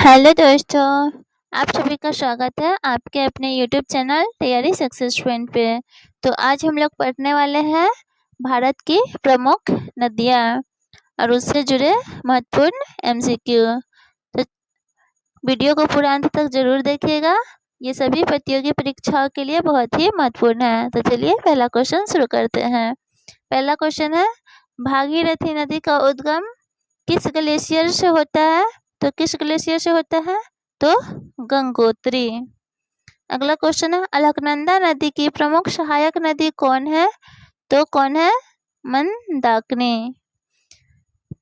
Hello दोस्तों, आप सभी का स्वागत है आपके अपने यूट्यूब चैनल तैयारी सक्सेस फ्रेंड पे। तो आज हम लोग पढ़ने वाले हैं भारत की प्रमुख नदियाँ और उससे जुड़े महत्वपूर्ण एमसीक्यू। तो वीडियो को पूरा अंत तक जरूर देखिएगा, ये सभी प्रतियोगी परीक्षाओं के लिए बहुत ही महत्वपूर्ण है। तो चलिए पहला क्वेश्चन शुरू करते हैं। पहला क्वेश्चन है, भागीरथी नदी का उद्गम किस ग्लेशियर से होता है? तो किस ग्लेशियर से होता है? तो गंगोत्री। अगला क्वेश्चन है, अलकनंदा नदी की प्रमुख सहायक नदी कौन है? तो कौन है? मंदाकिनी।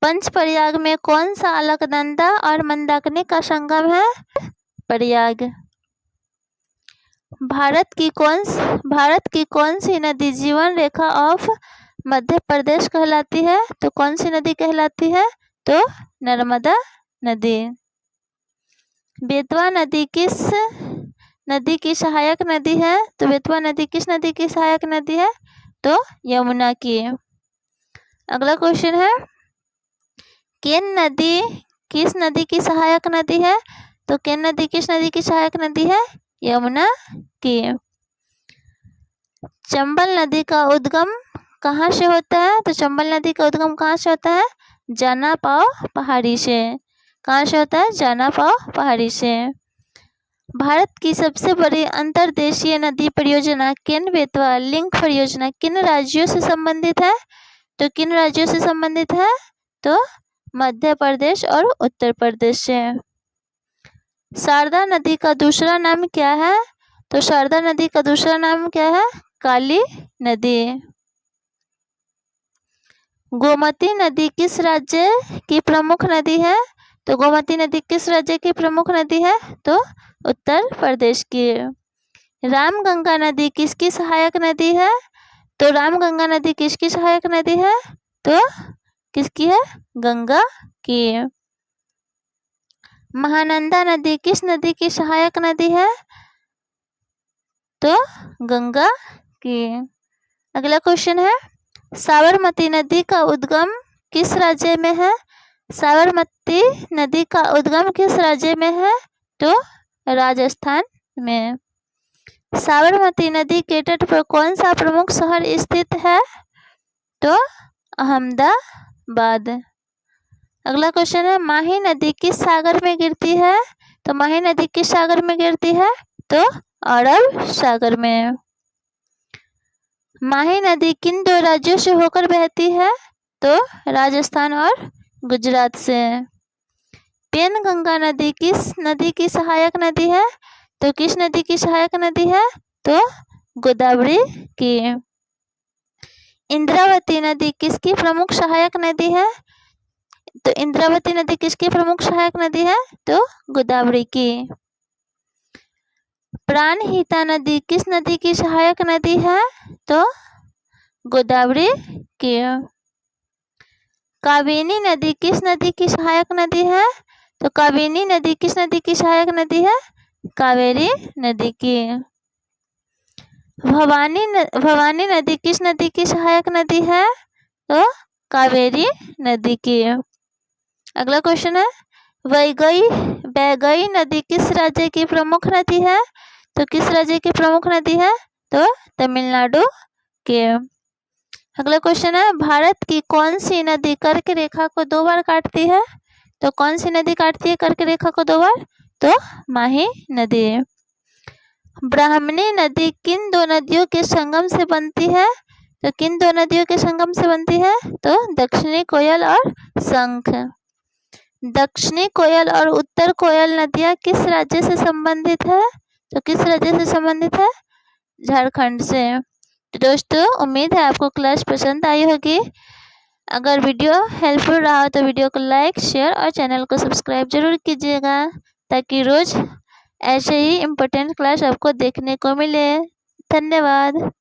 पंचप्रयाग में कौन सा अलकनंदा और मंदाकिनी का संगम है? प्रयाग। भारत की कौन सी नदी जीवन रेखा ऑफ मध्य प्रदेश कहलाती है? तो कौन सी नदी कहलाती है? तो नर्मदा नदी। बेतवा नदी किस नदी की सहायक नदी है? तो बेतवा नदी किस नदी की सहायक नदी है? तो यमुना की। अगला क्वेश्चन है, केन नदी किस नदी की सहायक नदी है? तो केन नदी किस नदी की सहायक नदी है? यमुना की। चंबल नदी का उद्गम कहाँ से होता है? तो चंबल नदी का उद्गम कहाँ से होता है? जाना पाओ पहाड़ी से। कहाँ से होता है? जाना पाओ पहाड़ी से। भारत की सबसे बड़ी अंतर्देशीय नदी परियोजना केन बेतवा लिंक परियोजना किन राज्यों से संबंधित है? तो किन राज्यों से संबंधित है? तो मध्य प्रदेश और उत्तर प्रदेश से। शारदा नदी का दूसरा नाम क्या है? तो शारदा नदी का दूसरा नाम क्या है? काली नदी। गोमती नदी किस राज्य की प्रमुख नदी है? तो गोमती नदी किस राज्य की प्रमुख नदी है? तो उत्तर प्रदेश की। रामगंगा नदी किसकी सहायक नदी है? तो रामगंगा नदी किसकी सहायक नदी है? तो किसकी है? गंगा की। महानंदा नदी किस नदी की सहायक नदी है? तो गंगा की। अगला क्वेश्चन है, साबरमती नदी का उद्गम किस राज्य में है? साबरमती नदी का उद्गम किस राज्य में है? तो राजस्थान में। साबरमती नदी के तट पर कौन सा प्रमुख शहर स्थित है? तो अहमदाबाद। अगला क्वेश्चन है, माही नदी किस सागर में गिरती है? तो माही नदी किस सागर में गिरती है? तो अरब सागर में। माही नदी किन दो राज्यों से होकर बहती है? तो राजस्थान और गुजरात से। पेनगंगा नदी किस नदी की सहायक नदी है? तो किस नदी की सहायक नदी है? तो गोदावरी की। इंद्रावती नदी किसकी प्रमुख सहायक नदी है? तो इंद्रावती नदी किसकी प्रमुख सहायक नदी है? तो गोदावरी की। प्राणहिता नदी किस नदी की सहायक नदी है? तो गोदावरी की। काबिनी नदी किस नदी की सहायक नदी है? तो काबिनी नदी किस नदी की सहायक नदी है? कावेरी नदी की। भवानी नदी किस नदी की सहायक नदी है? तो कावेरी नदी की। अगला क्वेश्चन है, वैगई नदी किस राज्य की प्रमुख नदी है? तो किस राज्य की प्रमुख नदी है? तो तमिलनाडु के। अगला क्वेश्चन है, भारत की कौन सी नदी कर्क रेखा को 2 बार काटती है? तो कौन सी नदी काटती है कर्क रेखा को 2 बार? तो माही नदी। ब्राह्मणी नदी किन दो नदियों के संगम से बनती है? तो किन दो नदियों के संगम से बनती है? तो दक्षिणी कोयल और शंख। दक्षिणी कोयल और उत्तर कोयल नदियां किस राज्य से संबंधित है? तो किस राज्य से संबंधित है? झारखंड से। तो दोस्तों, उम्मीद है आपको क्लास पसंद आई होगी। अगर वीडियो हेल्पफुल रहा हो तो वीडियो को लाइक, शेयर और चैनल को सब्सक्राइब जरूर कीजिएगा, ताकि रोज ऐसे ही इम्पोर्टेंट क्लास आपको देखने को मिले। धन्यवाद।